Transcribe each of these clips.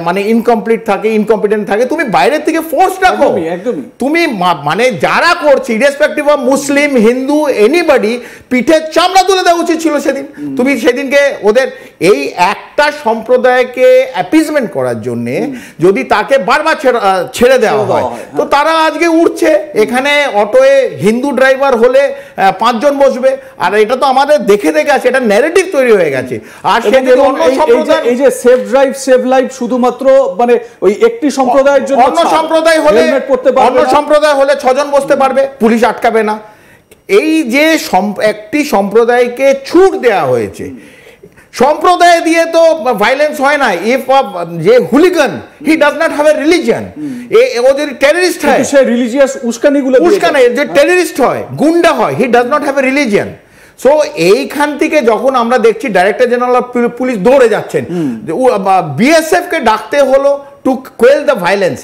মানে ইনকমপ্লিট থাকে, ইনকম্পিটেন্ট থাকে, তুমি বাইরের থেকে ফোর্স রাখো। তুমি মানে যারা করছে irrespective of Muslim, Hindu, anybody, পিঠের চামড়া তুলে দেওয়া উচিত ছিল সেদিন। তুমি সেদিনকে ওদের এই একটা সম্প্রদায়কে অ্যাপিজমেন্ট করার জন্য যদি তাকে বারবার ছেড়ে দেওয়া হয়, তো তারা আজকে উঠছে। এখানে অটোয়ে হিন্দু ড্রাইভার হলে 5 জন বসবে, আর এটা তো আমাদের দেখে দেখে আছে, এটা ন্যারেটিভ তৈরি হয়ে গেছে। আর এই যে সেফ ড্রাইভ সেভ লাইফ শুধুমাত্র মানে ওই একটি সম্প্রদায়ের জন্য, অন্য সম্প্রদায় হলে 6 জন বসতে পারবে, পুলিশ আটকাবে না। এই যে একটি সম্প্রদায়কে ছুট দেওয়া হয়েছে, সম্প্রদায় দিয়ে তো ভাইলেন্স হয় না। ইফ যে hooligan, he does not have a religion, ও যদি টেররিস্ট হয়, সে রিলিজিয়াস উস্কানি যে টেররিস্ট হয়, গুন্ডা হয়, হি does not have a religion. So এইখান থেকে যখন আমরা দেখছি ডাইরেক্টর জেনারেল অফ পুলিশ দৌড়ে যাচ্ছেন, বিএসএফ কে ডাকতে হলো to quell the violence.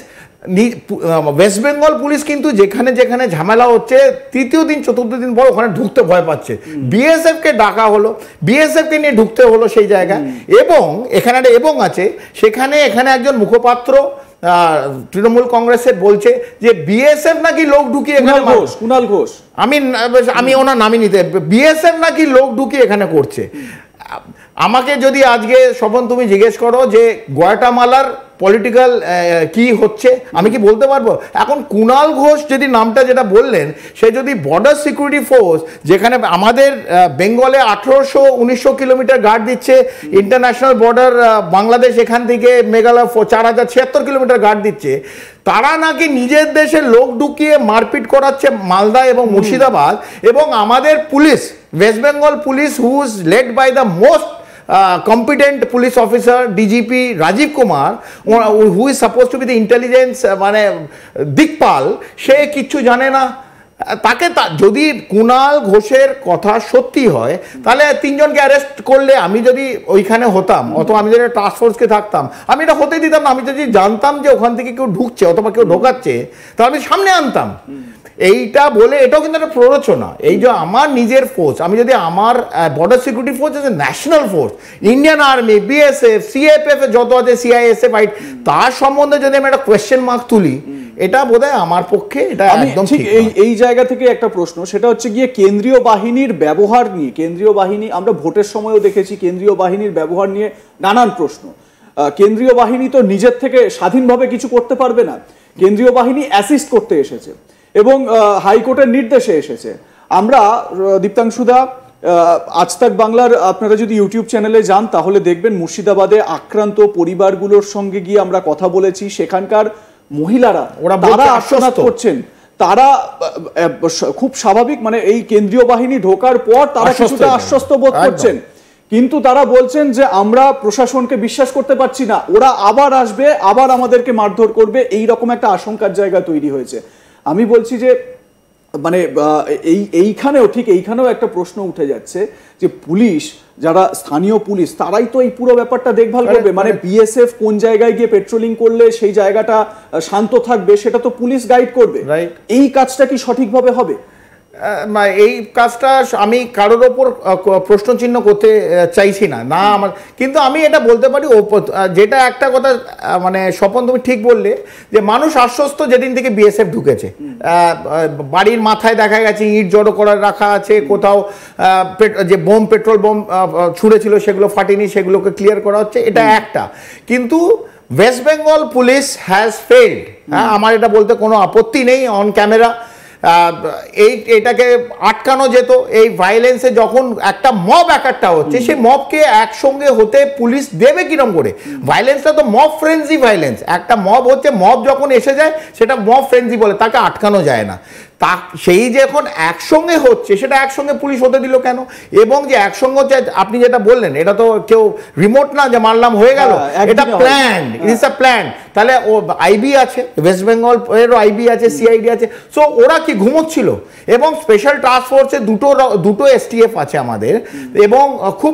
West Bengal police কিন্তু যেখানে যেখানে ঝামেলা হচ্ছে, তৃতীয় দিন চতুর্থ দিন পর ওখানে ঢুকতে ভয় পাচ্ছে, বিএসএফ কে ডাকা হলো, বিএসএফ কে নিয়ে ঢুকতে হলো সেই জায়গায়। এবং এখানে একটা এবং আছে, এখানে একজন মুখপাত্র তৃণমূল কংগ্রেসের বলছে যে বিএসএফ নাকি লোক ঢুকিয়ে, কুণাল ঘোষ, আমি ওনার নামই নিতে, বিএসএফ নাকি লোক ঢুকিয়ে এখানে করছে। আমাকে যদি আজকে স্বপন তুমি জিজ্ঞেস করো যে গোয়াটামালার পলিটিক্যাল কি হচ্ছে, আমি কি বলতে পারবো? এখন কুণাল ঘোষ যদি নামটা যেটা বললেন, সে যদি বর্ডার সিকিউরিটি ফোর্স, যেখানে আমাদের বেঙ্গলে 1800-1900 কিলোমিটার গার্ড দিচ্ছে, ইন্টারন্যাশনাল বর্ডার বাংলাদেশ এখান থেকে মেঘালয় 4076 কিলোমিটার গার্ড দিচ্ছে, তারা নাকি নিজের দেশে লোক ঢুকিয়ে মারপিট করাচ্ছে মালদা এবং মুর্শিদাবাদ। এবং আমাদের police, west Bengal police, who is led by the most competent police officer, DGP Rajiv Kumar, who is supposed to be the intelligence মানে দিকপাল, সে কিচ্ছু জানে না। তাকে যদি কুণাল ঘোষের কথা সত্যি হয়, তাহলে 3 জনকে অ্যারেস্ট করলে, আমি যদি ওইখানে হতাম অথবা আমি যদি টাস্ক ফোর্সকে থাকতাম, আমি এটা হতেই দিতাম না। আমি যদি জানতাম যে ওখান থেকে কেউ ঢুকছে অথবা কেউ ঢোকাচ্ছে, তাহলে আমি সামনে আনতাম। এইটা বলে এটাও কিন্তু একটা প্ররোচনা। এই যে আমার নিজের ফোর্স, আমি যদি আমার বর্ডার সিকিউরিটি ফোর্স আছে national force, Indian army, BSF, CFF যত আছে, সিআইএসএফ, তার সম্বন্ধে যদি আমি একটা কোয়েশ্চেন মার্ক তুলি, এটা বোধহয় আমার পক্ষে এটা একদম ঠিক। এই জায়গা থেকে একটা প্রশ্ন, সেটা হচ্ছে গিয়ে কেন্দ্রীয় বাহিনীর ব্যবহার নিয়ে। কেন্দ্রীয় বাহিনী, আমরা ভোটের সময়ও দেখেছি কেন্দ্রীয় বাহিনীর ব্যবহার নিয়ে নানান প্রশ্ন। কেন্দ্রীয় বাহিনী তো নিজের থেকে স্বাধীনভাবে কিছু করতে পারবে না, কেন্দ্রীয় বাহিনী অ্যাসিস্ট করতে এসেছে এবং হাইকোর্টের নির্দেশে এসেছে। আমরা দীপ্তাংশুদা, আজ তাক বাংলার আপনারা যদি ইউটিউব চ্যানেলে যান, তাহলে দেখবেন মুর্শিদাবাদে আক্রান্ত পরিবারগুলোর সঙ্গে গিয়ে আমরা কথা বলেছি। সেখানকার মহিলারা তারা আশ্বস্ত করছেন, তারা খুব স্বাভাবিক, মানে এই কেন্দ্রীয় বাহিনী ঢোকার পর তারা কিছুটা আশ্বস্ত বোধ করছেন, কিন্তু তারা বলছেন যে আমরা প্রশাসনকে বিশ্বাস করতে পারছি না, ওরা আবার আসবে, আবার আমাদেরকে মারধর করবে, এই রকম একটা আশঙ্কার জায়গা তৈরি হয়েছে। আমি বলছি যে মানে এইখানেও একটা প্রশ্ন উঠে যাচ্ছে যে পুলিশ, যারা স্থানীয় পুলিশ, তারাই তো এই পুরো ব্যাপারটা দেখভাল করবে। মানে বিএসএফ কোন জায়গায় গিয়ে পেট্রোলিং করলে সেই জায়গাটা শান্ত থাকবে, সেটা তো পুলিশ গাইড করবে। এই কাজটা কি সঠিকভাবে হবে? এই কাজটা আমি কারোর ওপর প্রশ্ন চিহ্ন করতে চাইছি না, আমার, কিন্তু আমি এটা বলতে পারি, যেটা একটা কথা মানে স্বপন তুমি ঠিক বললে, যে মানুষ আশ্বস্ত যেদিন থেকে বিএসএফ ঢুকেছে। বাড়ির মাথায় দেখা গেছে ইট জড়ো করে রাখা আছে, কোথাও যে পেট্রোল বোম ছুঁড়েছিল সেগুলো ফাটেনি, সেগুলোকে ক্লিয়ার করা হচ্ছে, এটা একটা। কিন্তু West Bengal police has failed, হ্যাঁ, আমার এটা বলতে কোনো আপত্তি নেই, অন ক্যামেরা। এটাকে আটকানো যেত। এই ভাইলেন্সে যখন একটা মব একটা হচ্ছে, সেই মবকে একসঙ্গে হতে পুলিশ দেবে কিরম করে? ভাইলেন্সটা তো মব ফ্রেন্সি ভাইলেন্স, একটা মব হচ্ছে, মব যখন এসে যায় সেটা মব ফ্রেন্সি বলে, তাকে আটকানো যায় না। তা সেই যখন একসঙ্গে হচ্ছে, সেটা একসঙ্গে পুলিশ হতে দিল কেন? এবং যে একসঙ্গে হচ্ছে, আপনি যেটা বললেন, এটা তো কেউ রিমোট না যে মারলাম হয়ে গেল, এটা প্ল্যান, ইটস আ প্ল্যান। তাহলে ও আইবি আছে, ওয়েস্ট বেঙ্গল এরও আইবি আছে, সিআইডি আছে, সো ওরা কি ঘুমোচ্ছিল? এবং স্পেশাল টাস্ক ফোর্সে দুটো এসটিএফ আছে আমাদের, এবং খুব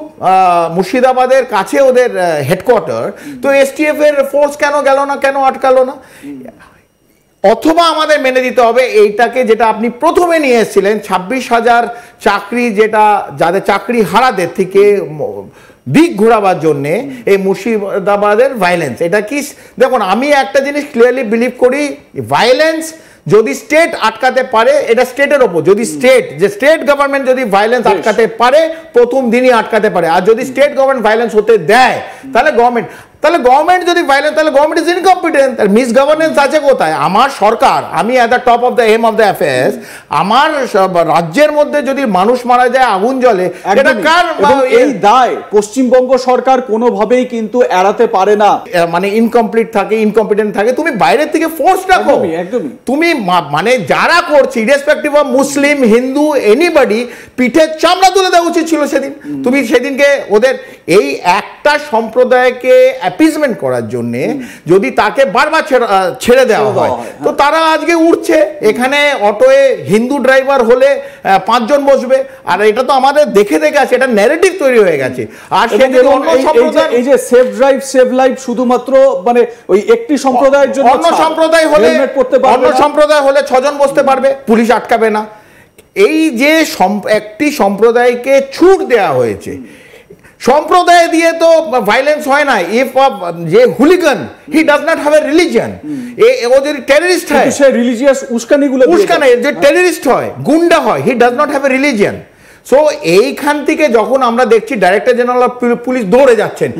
মুর্শিদাবাদের কাছে ওদের হেডকোয়ার্টার। তো এসটিএফ এর ফোর্স কেন গেল না, কেন আটকালো না? অথবা আমাদের মেনে দিতে হবে এইটাকে, যেটা আপনি প্রথমে নিয়ে এসেছিলেন, 26,000 চাকরি, যেটা যাদের চাকরি হারাদের থেকে দিক ঘোরাবার জন্যে এই মুর্শিদাবাদের ভায়োলেন্স। এটা কি দেখুন, আমি একটা জিনিস ক্লিয়ারলি বিলিভ করি, ভায়োলেন্স যদি স্টেট আটকাতে পারে এটা স্টেটের ওপর, যদি স্টেট গভর্নমেন্ট যদি ভায়োলেন্স আটকাতে পারে প্রথম দিনই আটকাতে পারে, আর যদি স্টেট গভর্নমেন্ট ভায়োলেন্স হতে দেয় তাহলে গভর্নমেন্ট যদি ভায়োলেন্স, তাহলে government is incompetent. Misgovernance আছে কোথায়? আমার সরকার, আমি at the top of the helm of the affairs, আমার রাজ্যের মধ্যে যদি মানুষ মারা যায়, আগুন জ্বলে, এটা কার? এই দায় পশ্চিমবঙ্গ সরকার কোনোভাবেই কিন্তু এড়াতে পারে না। মানে ইনকমপ্লিট থাকে, ইনকম্পিটেন্ট থাকে, তুমি বাইরের থেকে ফোর্স রাখো। একদমই তুমি মানে যারা করছে, irrespective of Muslim, Hindu, anybody, পিঠের চামড়া তুলে দেওয়া উচিত ছিল সেদিন। তুমি সেদিনকে ওদের এই একটা সম্প্রদায়কে অ্যাপিজমেন্ট করার জন্য যদি তাকে বারবার ছেড়ে দেওয়া হয়, তো তারা আজকে উঠছে। এখানে অটোয়ে হিন্দু ড্রাইভার হলে 5 জন বসবে, আর এটা তো আমাদের দেখে দেখে আছে, এটা ন্যারেটিভ তৈরি হয়ে গেছে। আর এই যে সেভ ড্রাইভ সেভ লাইফ শুধুমাত্র মানে ওই একটি সম্প্রদায়ের জন্য, অন্য সম্প্রদায় হলে 6 জন বসতে পারবে, পুলিশ আটকাবে না। এই যে একটি সম্প্রদায়কে ছুট দেওয়া হয়েছে, সম্প্রদায় দিয়ে তো ভায়োলেন্স হয় না। ইফ যে hooligan, he does not have a religion, ও যদি টেররিস্ট হয়, সে রিলিজিয়াস উস্কানিগুলো যে টেররিস্ট হয়, গুন্ডা হয়, হি does not have a religion. So এইখান থেকে যখন আমরা দেখছি ডাইরেক্টর জেনারেল অফ পুলিশ দৌড়ে যাচ্ছেন,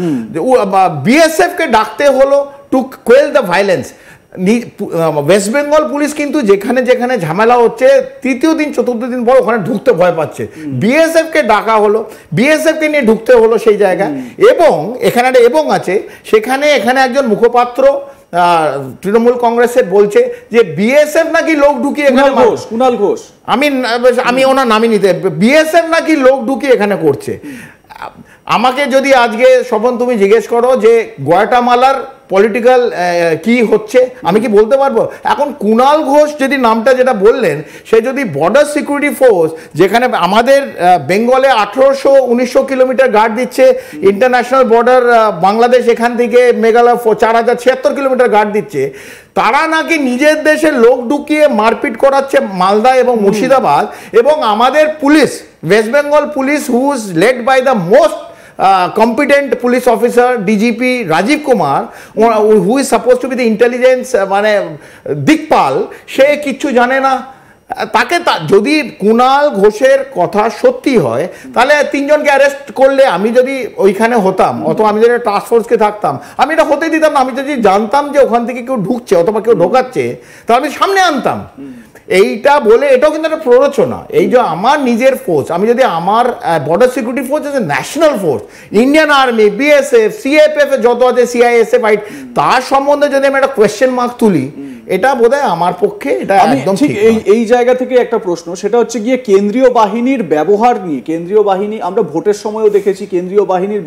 বিএসএফ কে ডাকতে হলো to quell the violence. West Bengal police কিন্তু যেখানে যেখানে ঝামেলা হচ্ছে, তৃতীয় দিন চতুর্থ দিন পর ওখানে ঢুকতে ভয় পাচ্ছে, বিএসএফ কে ডাকা হলো, বিএসএফ কে নিয়ে ঢুকতে হলো সেই জায়গায়। এবং এখানে একটা এবং আছে, এখানে একজন মুখপাত্র তৃণমূল কংগ্রেসের বলছে যে বিএসএফ নাকি লোক ঢুকিয়ে, কুণাল ঘোষ, আমি ওনার নামই নিতে, বিএসএফ নাকি লোক ঢুকিয়ে এখানে করছে। আমাকে যদি আজকে স্বপন তুমি জিজ্ঞেস করো যে গোয়াটামালার পলিটিক্যাল কি হচ্ছে, আমি কি বলতে পারবো? এখন কুণাল ঘোষ যদি নামটা যেটা বললেন, সে যদি বর্ডার সিকিউরিটি ফোর্স, যেখানে আমাদের বেঙ্গলে 1800-1900 কিলোমিটার গার্ড দিচ্ছে, ইন্টারন্যাশনাল বর্ডার বাংলাদেশ এখান থেকে মেঘালয় 4076 কিলোমিটার গার্ড দিচ্ছে, তারা নাকি নিজের দেশে লোক ঢুকিয়ে মারপিট করাচ্ছে মালদা এবং মুর্শিদাবাদ। এবং আমাদের police, west Bengal police, who is led by the most competent police officer, DGP Rajiv Kumar, who is supposed to be the intelligence মানে দিকপাল, সে কিচ্ছু জানে না। তাকে যদি কুণাল ঘোষের কথা সত্যি হয়, তাহলে 3 জনকে অ্যারেস্ট করলে, আমি যদি ওইখানে হতাম, অথবা আমি যদি টাস্ক ফোর্সকে থাকতাম, আমি এটা হতে দিতাম না। আমি যদি জানতাম যে ওখান থেকে কেউ ঢুকছে অথবা কেউ ঢোকাচ্ছে, তাহলে আমি সামনে আনতাম। এইটা বলে এটাও কিন্তু একটা প্ররোচনা। এই যে আমার নিজের ফোর্স, আমি যদি আমার বর্ডার সিকিউরিটি ফোর্স আছে, national force, Indian army, BSF, CAPF যত আছে, সিআইএসএফ, তার সম্বন্ধে যদি আমি একটা কোয়েশ্চেন মার্ক তুলি, এটা বোধহয় আমার পক্ষে এটা একদম ঠিক। এই জায়গা থেকে একটা প্রশ্ন, সেটা হচ্ছে গিয়ে কেন্দ্রীয় বাহিনীর ব্যবহার নিয়ে। কেন্দ্রীয় বাহিনী আমরা ভোটের সময়ও দেখেছি, কেন্দ্রীয় বাহিনীর